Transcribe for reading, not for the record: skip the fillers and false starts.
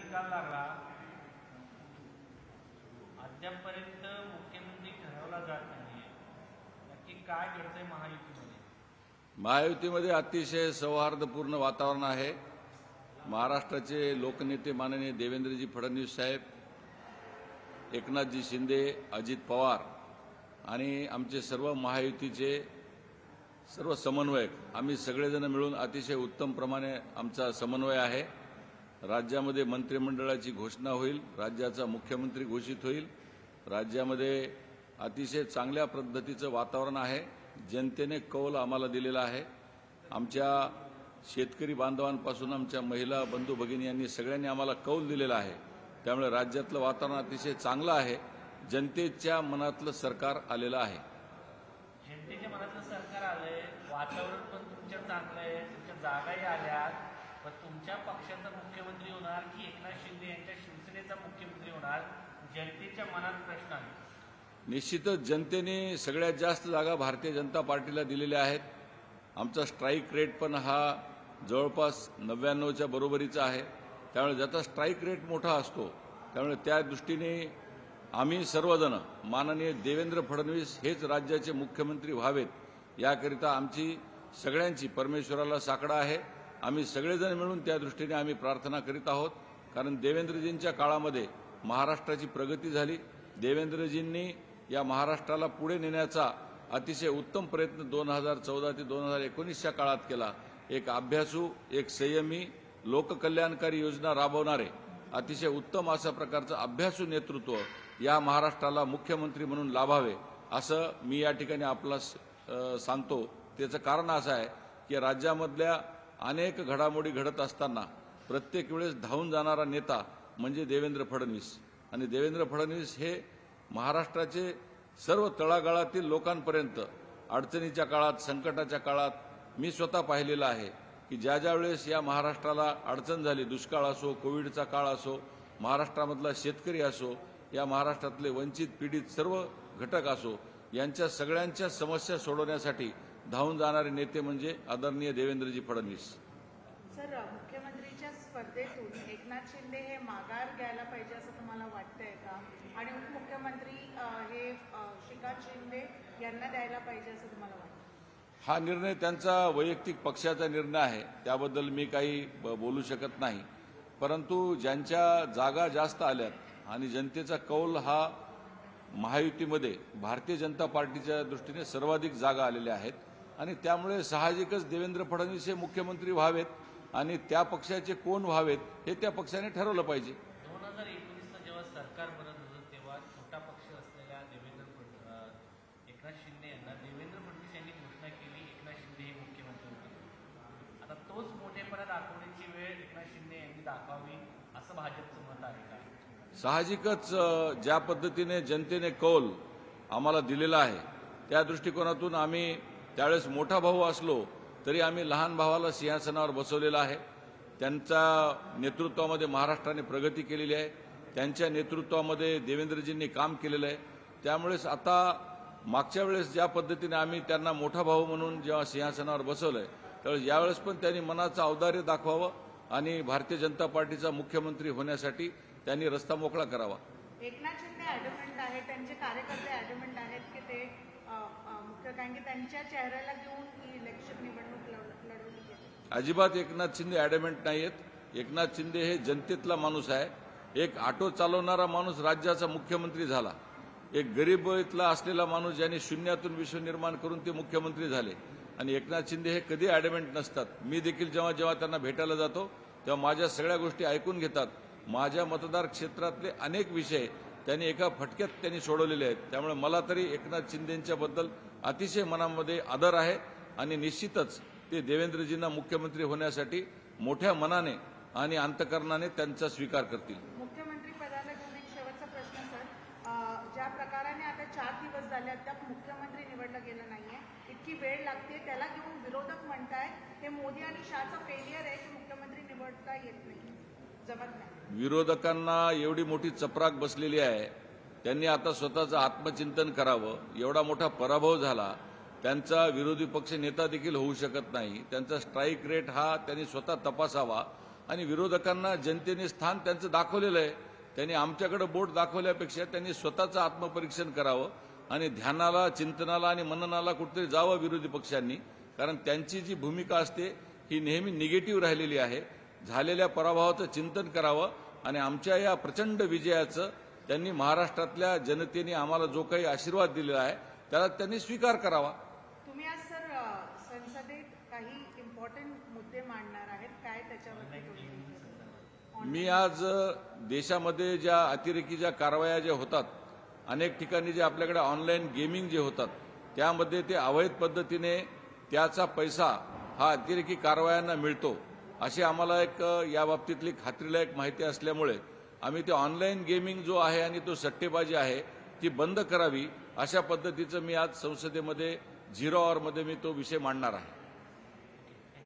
निकाल लागला, अद्यापपर्यंत मुख्यमंत्री ठरवला जात नाही, नक्की काय घडतंय महायुतीमध्ये? महायुतीमध्ये अतिशय सौहार्दपूर्ण वातावरण आहे। महाराष्ट्राचे लोकनेते माननीय देवेंद्रजी फडणवीस साहेब, एकनाथजी शिंदे, अजित पवार आणि आमचे सर्व महायुतीचे सर्व समन्वयक आम्ही सगळेजण मिळून अतिशय उत्तम प्रमाणे आमचा समन्वय आहे। राज्यामध्ये मंत्रिमंडळाची घोषणा होईल, राज्याचा मुख्यमंत्री घोषित होईल। राज्यामध्ये अतिशय चांगल्या पद्धतीचं वातावरण आहे। जनतेने कौल आम्हाला दिलेला आहे। आमच्या शेतकरी बांधवांपासून आमच्या महिला बंधू भगिनी यांनी सगळ्यांनी आम्हाला कौल दिलेला आहे। त्यामुळे राज्यातलं वातावरण अतिशय चांगलं आहे। जनतेच्या मनातलं सरकार आलेलं आहे। जनतेच्या मनातलं सरकार आलंय, वातावरण पण तुमच्या चांगलं आहे, तुमच्या जागाही आल्यात, पण तुमच्या पक्षाचा मुख्यमंत्री होणार की एकनाथ शिंदे यांच्या शिवसेनेचा मुख्यमंत्री होणार, जनतेच्या मनात प्रश्न आहे। निश्चितच जनतेने सगळ्यात जास्त जागा भारतीय जनता पार्टीला दिलेल्या आहेत। आमचा स्ट्राईक रेट पण हा जवळपास 99च्या बरोबरीचा आहे। त्यामुळे ज्याचा स्ट्राईक रेट मोठा असतो, त्यामुळे त्या दृष्टीने आम्ही सर्वजण माननीय देवेंद्र फडणवीस हेच राज्याचे मुख्यमंत्री व्हावेत याकरिता आमची सगळ्यांची परमेश्वराला साकडा आहे। आम्ही सगळेजण मिळून त्या दृष्टीने आम्ही प्रार्थना करीत आहोत। कारण देवेंद्रजींच्या काळामध्ये महाराष्ट्राची प्रगती झाली। देवेंद्रजींनी या महाराष्ट्राला पुढे नेण्याचा अतिशय उत्तम प्रयत्न 2014 ते 2019च्या काळात केला। एक अभ्यासू, एक संयमी, लोककल्याणकारी योजना राबवणारे अतिशय उत्तम अशा प्रकारचं अभ्यासू नेतृत्व या महाराष्ट्राला मुख्यमंत्री म्हणून लाभावे असं मी या ठिकाणी आपला सांगतो। त्याचं कारण असं आहे की राज्यामधल्या अनेक घडामोडी घडत असताना प्रत्येक वेळेस धावून जाणारा नेता म्हणजे देवेंद्र फडणवीस, आणि देवेंद्र फडणवीस हे महाराष्ट्राचे सर्व तळागाळातील लोकांपर्यंत अडचणीच्या काळात, संकटाच्या काळात मी स्वतः पाहिलेलं आहे की ज्या वेळेस या महाराष्ट्राला अडचण झाली, दुष्काळ असो, कोविडचा काळ असो, महाराष्ट्रामधला शेतकरी असो, या महाराष्ट्रातले वंचित पीडित सर्व घटक असो, यांच्या सगळ्यांच्या समस्या सोडवण्यासाठी धावून जाणारे नेते म्हणजे आदरणीय देवेंद्रजी फडणवीस। सर, मुख्यमंत्रीच्या स्पर्धेतून एकनाथ शिंदे हे माघार घ्यायला पाहिजे असं तुम्हाला वाटतंय का? आणि उपमुख्यमंत्री हे श्रीकांत शिंदे यांना द्यायला पाहिजे असं तुम्हाला वाटतं? हा निर्णय त्यांचा वैयक्तिक पक्षाचा निर्णय आहे, त्याबद्दल मी काही बोलू शकत नाही। परंतु ज्यांच्या जागा जास्त आल्यात आणि जनतेचा कौल हा महायुतीमध्ये भारतीय जनता पार्टीच्या दृष्टीने सर्वाधिक जागा आलेल्या आहेत, आणि त्यामुळे साहजिकच देवेंद्र फडणवीस हे मुख्यमंत्री व्हावेत आणि त्या पक्षाचे कोण व्हावेत हे त्या पक्षाने ठरवलं पाहिजे। 2019चं जेव्हा सरकार बनत होतं तेव्हा छोटा पक्ष असलेल्या एकनाथ शिंदे यांना देवेंद्र फडणवीस यांनी घोषणा केली, एकनाथ शिंदे हे मुख्यमंत्री होते। आता तोच मोठेपणा दाखवण्याची वेळ एकनाथ शिंदे यांनी दाखवावी असं भाजपचं मत आहे का? साहजिकच ज्या पद्धतीने जनतेने कौल आम्हाला दिलेला आहे त्या दृष्टिकोनातून आम्ही त्यावेळेस मोठा भाऊ असलो तरी आम्ही लहान भावाला सिंहासनावर बसवलेला आहे। त्यांच्या नेतृत्वामध्ये महाराष्ट्राने प्रगती केलेली आहे, त्यांच्या नेतृत्वामध्ये देवेंद्रजींनी काम केलेलं आहे। त्यामुळेच आता मागच्या वेळेस ज्या पद्धतीने आम्ही त्यांना मोठा भाऊ म्हणून जेव्हा सिंहासनावर बसवलंय, त्यावेळेस यावेळेस पण त्यांनी मनाचं औदार्य दाखवावं आणि भारतीय जनता पार्टीचा मुख्यमंत्री होण्यासाठी त्यांनी रस्ता मोकळा करावा। एकनाथ शिंदे ॲडमेंट आहेत, त्यांचे कार्यकर्ते ॲडमेंट आहेत की ते मुख्य, कारण की त्यांच्या चेहऱ्याला घेऊन ही इलेक्शन निवडणूक लढवली गेली। अजिबात एकनाथ शिंदे ॲडमेंट नाहीयेत। एकनाथ शिंदे हे जनतेतला माणूस आहे। एक ऑटो चालवणारा माणूस राज्याचा मुख्यमंत्री झाला, एक गरीबीतला असलेला माणूस ज्याने शून्यातून विश्व निर्माण करून ते मुख्यमंत्री झाले, आणि एकनाथ शिंदे हे कधी ॲडमेंट नसतात। मी देखील जेव्हा जेव्हा त्यांना भेटायला जातो तेव्हा माझ्या सगळ्या गोष्टी ऐकून घेतात। माझ्या मतदार क्षेत्रातले अनेक विषय त्यांनी एका फटक्यात त्यांनी सोडवलेले आहेत। त्यामुळे मला तरी एकनाथ शिंदेंच्या बद्दल अतिशय मनामध्ये आदर आहे, आणि निश्चितच ते देवेंद्रजींना मुख्यमंत्री होण्यासाठी मोठ्या मनाने आणि अंतकरणाने त्यांचा स्वीकार करतील। मुख्यमंत्री पदाला घेऊन एक शेवटचा प्रश्न सर, ज्या प्रकाराने आता 4 दिवस झाले अद्याप मुख्यमंत्री निवडलं गेलं नाहीये, इतकी वेळ लागते, त्याला घेऊन विरोधक म्हणतायत हे मोदी आणि शहाचं फेलियर आहे की मुख्यमंत्री निवडता येत नाही, जमत नाही। विरोधकांना एवढी मोठी चपराक बसलेली आहे, त्यांनी आता स्वतःचं आत्मचिंतन करावं। एवढा मोठा पराभव झाला, त्यांचा विरोधी पक्ष नेता देखील होऊ शकत नाही। त्यांचा स्ट्राईक रेट हा त्यांनी स्वतः तपासावा। आणि विरोधकांना जनतेने स्थान त्यांचं दाखवलेलं आहे. त्यांनी आमच्याकडे बोट दाखवल्यापेक्षा त्यांनी स्वतःचं आत्मपरीक्षण करावं आणि ध्यानाला, चिंतनाला आणि मननाला कुठेतरी जावं विरोधी पक्षांनी. कारण त्यांची जी भूमिका असते ही नेहमी निगेटिव्ह राहिलेली आहे. झालेल्या पराभवाचं चिंतन करावं आणि आमच्या या प्रचंड विजयाचं त्यांनी महाराष्ट्रातल्या जनतेने आम्हाला जो काही आशीर्वाद दिलेला आहे त्याला त्यांनी स्वीकार करावा. तुम्ही आज सर संसदेत काही इम्पॉर्टंट मुद्दे मांडणार आहेत, काय त्याच्यावरती थोडी मी आज देशामध्ये ज्या अतिरेकी ज्या कारवाया ज्या होतात, अनेक ठिकाणी जे आपल्याकडे ऑनलाईन गेमिंग जे होतात त्यामध्ये ते अवैध पद्धतीने त्याचा पैसा हा अतिरेकी कारवायांना मिळतो अशी आम्हाला एक या बाबतीतली खात्रीलायक माहिती असल्यामुळे आम्ही ते ऑनलाईन गेमिंग जो आहे आणि तो सट्टेबाजी आहे ती बंद करावी अशा पद्धतीचं मी आज संसदेमध्ये 0 आवरमध्ये मी तो विषय मांडणार आहे.